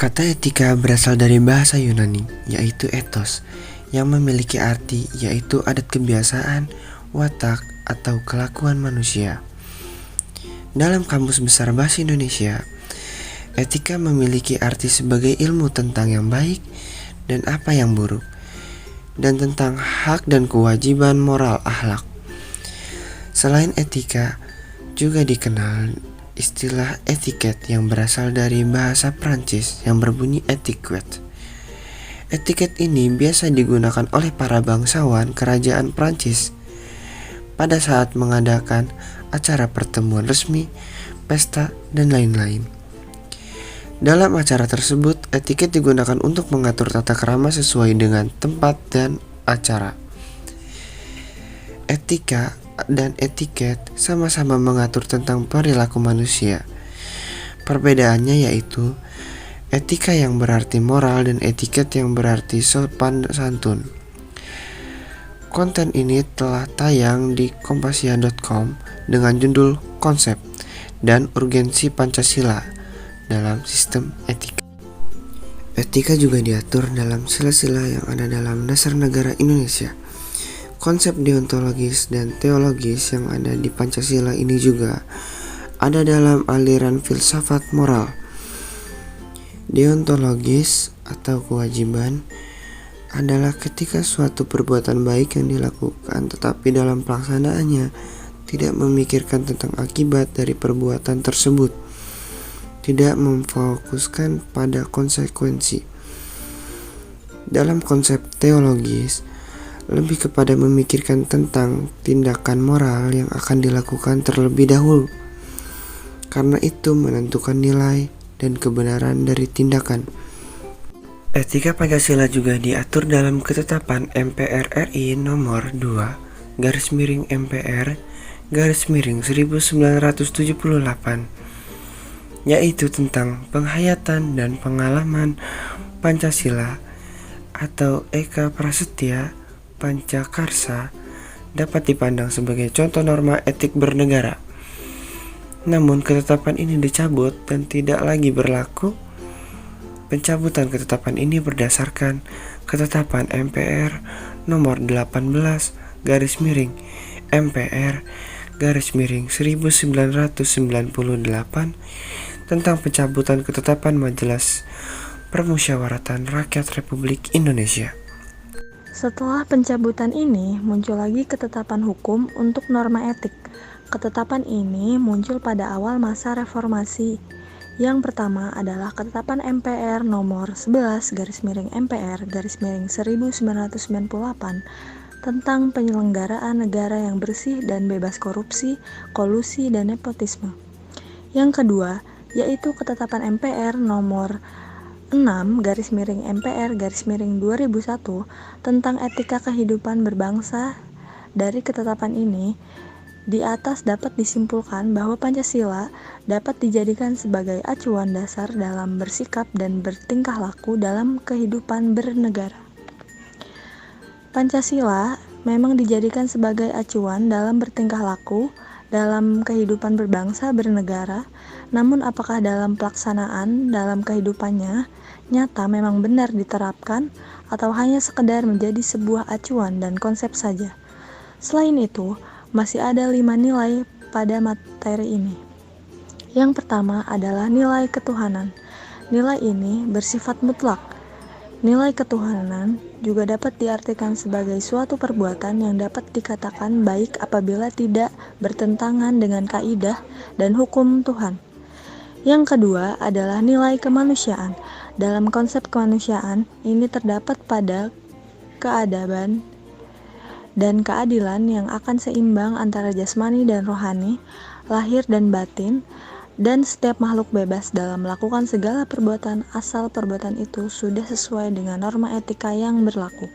Kata etika berasal dari bahasa Yunani, yaitu ethos, yang memiliki arti yaitu adat kebiasaan, watak, atau kelakuan manusia. Dalam Kamus Besar Bahasa Indonesia, etika memiliki arti sebagai ilmu tentang yang baik dan apa yang buruk, dan tentang hak dan kewajiban moral akhlak. Selain etika, juga dikenal istilah etiket yang berasal dari bahasa Prancis yang berbunyi etiquette. Etiket ini biasa digunakan oleh para bangsawan kerajaan Prancis pada saat mengadakan acara pertemuan resmi, pesta, dan lain-lain. Dalam acara tersebut, etiket digunakan untuk mengatur tata krama sesuai dengan tempat dan acara. Etika dan etiket sama-sama mengatur tentang perilaku manusia. Perbedaannya yaitu etika yang berarti moral dan etiket yang berarti sopan santun. Konten ini telah tayang di Kompasian.com dengan judul Konsep dan Urgensi Pancasila dalam Sistem Etika. Etika juga diatur dalam sila-sila yang ada dalam Dasar Negara Indonesia. Konsep deontologis dan teologis yang ada di Pancasila ini juga ada dalam aliran filsafat moral. Deontologis atau kewajiban adalah ketika suatu perbuatan baik yang dilakukan tetapi dalam pelaksanaannya tidak memikirkan tentang akibat dari perbuatan tersebut, tidak memfokuskan pada konsekuensi. Dalam konsep teologis, lebih kepada memikirkan tentang tindakan moral yang akan dilakukan terlebih dahulu. Karena itu menentukan nilai dan kebenaran dari tindakan. Etika Pancasila juga diatur dalam Ketetapan MPR RI nomor 2/MPR/1978, yaitu tentang penghayatan dan pengalaman Pancasila atau Eka Prasetya Pancakarsa dapat dipandang sebagai contoh norma etik bernegara. Namun ketetapan ini dicabut dan tidak lagi berlaku. Pencabutan ketetapan ini berdasarkan Ketetapan MPR nomor 18/MPR/1998 tentang pencabutan ketetapan Majelis Permusyawaratan Rakyat Republik Indonesia. Setelah pencabutan ini, muncul lagi ketetapan hukum untuk norma etik. Ketetapan ini muncul pada awal masa reformasi. Yang pertama adalah Ketetapan MPR nomor 11/MPR/1998 tentang penyelenggaraan negara yang bersih dan bebas korupsi, kolusi, dan nepotisme. Yang kedua, yaitu Ketetapan MPR nomor 6/MPR/2001 tentang etika kehidupan berbangsa. Dari ketetapan ini, di atas dapat disimpulkan bahwa Pancasila dapat dijadikan sebagai acuan dasar dalam bersikap dan bertingkah laku dalam kehidupan bernegara. Pancasila memang dijadikan sebagai acuan dalam bertingkah laku dalam kehidupan berbangsa bernegara, namun apakah dalam pelaksanaan dalam kehidupannya nyata memang benar diterapkan atau hanya sekedar menjadi sebuah acuan dan konsep saja. Selain itu, masih ada 5 nilai pada materi ini. Yang pertama adalah nilai ketuhanan. Nilai ini bersifat mutlak. Nilai ketuhanan juga dapat diartikan sebagai suatu perbuatan yang dapat dikatakan baik apabila tidak bertentangan dengan kaidah dan hukum Tuhan. Yang kedua adalah nilai kemanusiaan. Dalam konsep kemanusiaan ini terdapat pada keadaban dan keadilan yang akan seimbang antara jasmani dan rohani, lahir dan batin, dan setiap makhluk bebas dalam melakukan segala perbuatan asal perbuatan itu sudah sesuai dengan norma etika yang berlaku.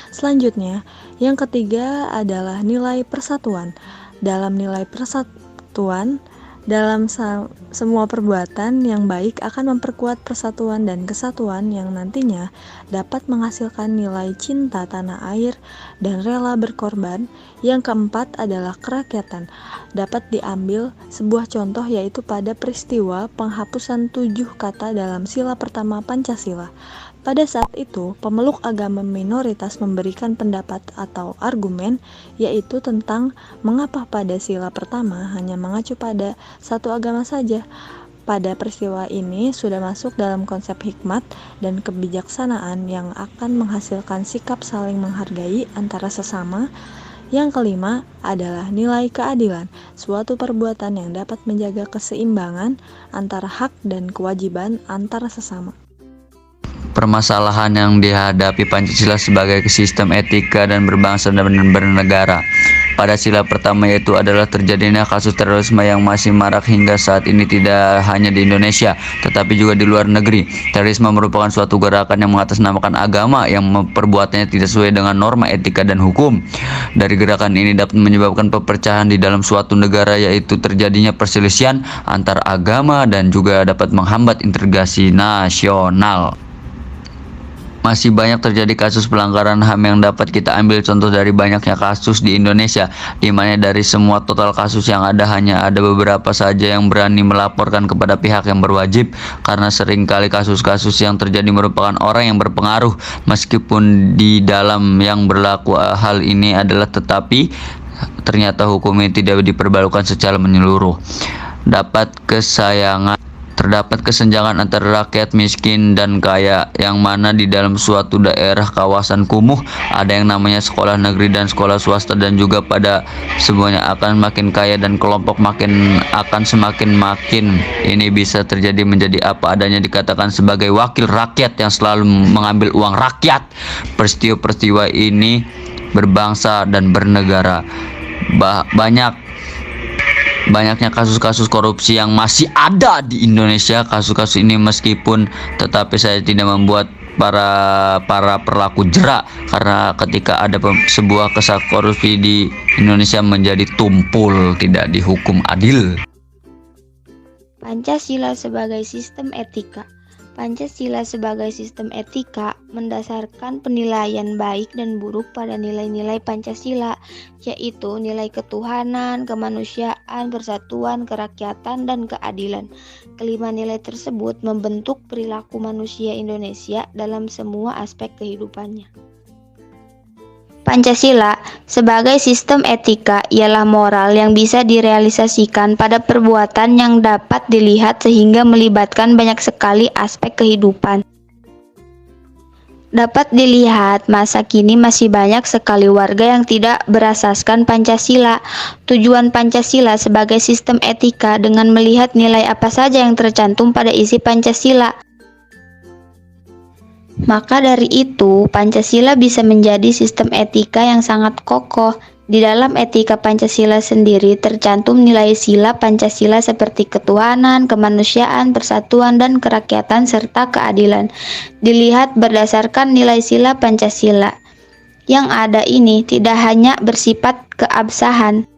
Selanjutnya, yang ketiga adalah nilai persatuan. Dalam nilai persatuan Dalam semua perbuatan yang baik akan memperkuat persatuan dan kesatuan yang nantinya dapat menghasilkan nilai cinta tanah air dan rela berkorban. Yang keempat adalah kerakyatan. Dapat diambil sebuah contoh yaitu pada peristiwa penghapusan 7 kata dalam sila pertama Pancasila. Pada saat itu, pemeluk agama minoritas memberikan pendapat atau argumen, yaitu tentang mengapa pada sila pertama hanya mengacu pada satu agama saja. Pada peristiwa ini sudah masuk dalam konsep hikmat dan kebijaksanaan yang akan menghasilkan sikap saling menghargai antara sesama. Yang kelima adalah nilai keadilan, suatu perbuatan yang dapat menjaga keseimbangan antara hak dan kewajiban antara sesama. Permasalahan yang dihadapi Pancasila sebagai sistem etika dan berbangsa dan bernegara. Pada sila pertama yaitu adalah terjadinya kasus terorisme yang masih marak hingga saat ini tidak hanya di Indonesia, tetapi juga di luar negeri. Terorisme merupakan suatu gerakan yang mengatasnamakan agama yang perbuatannya tidak sesuai dengan norma etika dan hukum. Dari gerakan ini dapat menyebabkan perpecahan di dalam suatu negara, yaitu terjadinya perselisihan antar agama dan juga dapat menghambat integrasi nasional. Masih banyak terjadi kasus pelanggaran HAM yang dapat kita ambil contoh dari banyaknya kasus di Indonesia, di mana dari semua total kasus yang ada hanya ada beberapa saja yang berani melaporkan kepada pihak yang berwajib, karena seringkali kasus-kasus yang terjadi merupakan orang yang berpengaruh, meskipun di dalam yang berlaku hal ini adalah tetapi ternyata hukum ini tidak diperbalukan secara menyeluruh. Terdapat kesenjangan antara rakyat miskin dan kaya, yang mana di dalam suatu daerah kawasan kumuh ada yang namanya sekolah negeri dan sekolah swasta, dan juga pada semuanya akan makin kaya dan kelompok akan semakin ini bisa terjadi menjadi apa adanya, dikatakan sebagai wakil rakyat yang selalu mengambil uang rakyat. Peristiwa-peristiwa ini berbangsa dan bernegara. Banyaknya kasus-kasus korupsi yang masih ada di Indonesia. Kasus-kasus ini meskipun tetapi saya tidak membuat para pelaku jerak, karena ketika ada sebuah kasus korupsi di Indonesia menjadi tumpul, tidak dihukum adil. Pancasila sebagai sistem etika. Pancasila sebagai sistem etika mendasarkan penilaian baik dan buruk pada nilai-nilai Pancasila, yaitu nilai ketuhanan, kemanusiaan, persatuan, kerakyatan, dan keadilan. Kelima nilai tersebut membentuk perilaku manusia Indonesia dalam semua aspek kehidupannya. Pancasila sebagai sistem etika ialah moral yang bisa direalisasikan pada perbuatan yang dapat dilihat sehingga melibatkan banyak sekali aspek kehidupan. Dapat dilihat masa kini masih banyak sekali warga yang tidak berasaskan Pancasila. Tujuan Pancasila sebagai sistem etika dengan melihat nilai apa saja yang tercantum pada isi Pancasila. Maka dari itu, Pancasila bisa menjadi sistem etika yang sangat kokoh. Di dalam etika Pancasila sendiri tercantum nilai sila Pancasila seperti ketuhanan, kemanusiaan, persatuan, dan kerakyatan, serta keadilan. Dilihat berdasarkan nilai sila Pancasila. Yang ada ini tidak hanya bersifat keabsahan,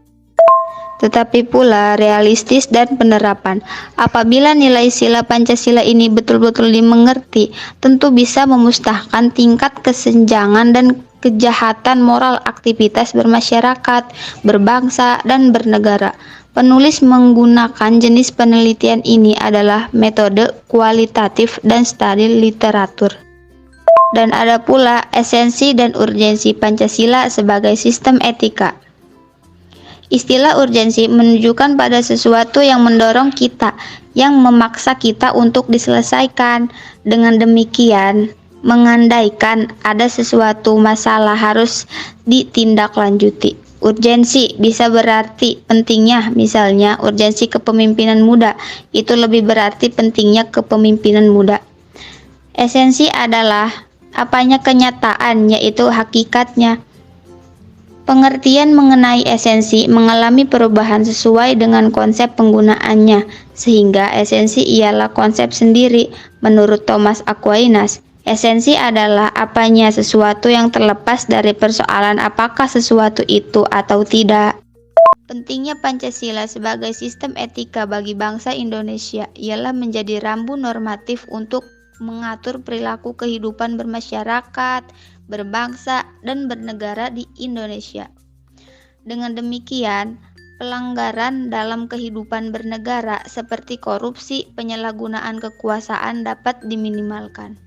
tetapi pula realistis dan penerapan. Apabila nilai sila Pancasila ini betul-betul dimengerti, tentu bisa memusnahkan tingkat kesenjangan dan kejahatan moral aktivitas bermasyarakat, berbangsa, dan bernegara. Penulis menggunakan jenis penelitian ini adalah metode kualitatif dan studi literatur. Dan ada pula esensi dan urgensi Pancasila sebagai sistem etika. Istilah urgensi menunjukkan pada sesuatu yang mendorong kita, yang memaksa kita untuk diselesaikan. Dengan demikian, mengandaikan ada sesuatu masalah harus ditindaklanjuti. Urgensi bisa berarti pentingnya, misalnya urgensi kepemimpinan muda, itu lebih berarti pentingnya kepemimpinan muda. Esensi adalah apanya kenyataan, yaitu hakikatnya. Pengertian mengenai esensi mengalami perubahan sesuai dengan konsep penggunaannya, sehingga esensi ialah konsep sendiri. Menurut Thomas Aquinas, esensi adalah apanya sesuatu yang terlepas dari persoalan apakah sesuatu itu atau tidak. Pentingnya Pancasila sebagai sistem etika bagi bangsa Indonesia ialah menjadi rambu normatif untuk mengatur perilaku kehidupan bermasyarakat, berbangsa, dan bernegara di Indonesia. Dengan demikian, pelanggaran dalam kehidupan bernegara seperti korupsi, penyalahgunaan kekuasaan dapat diminimalkan.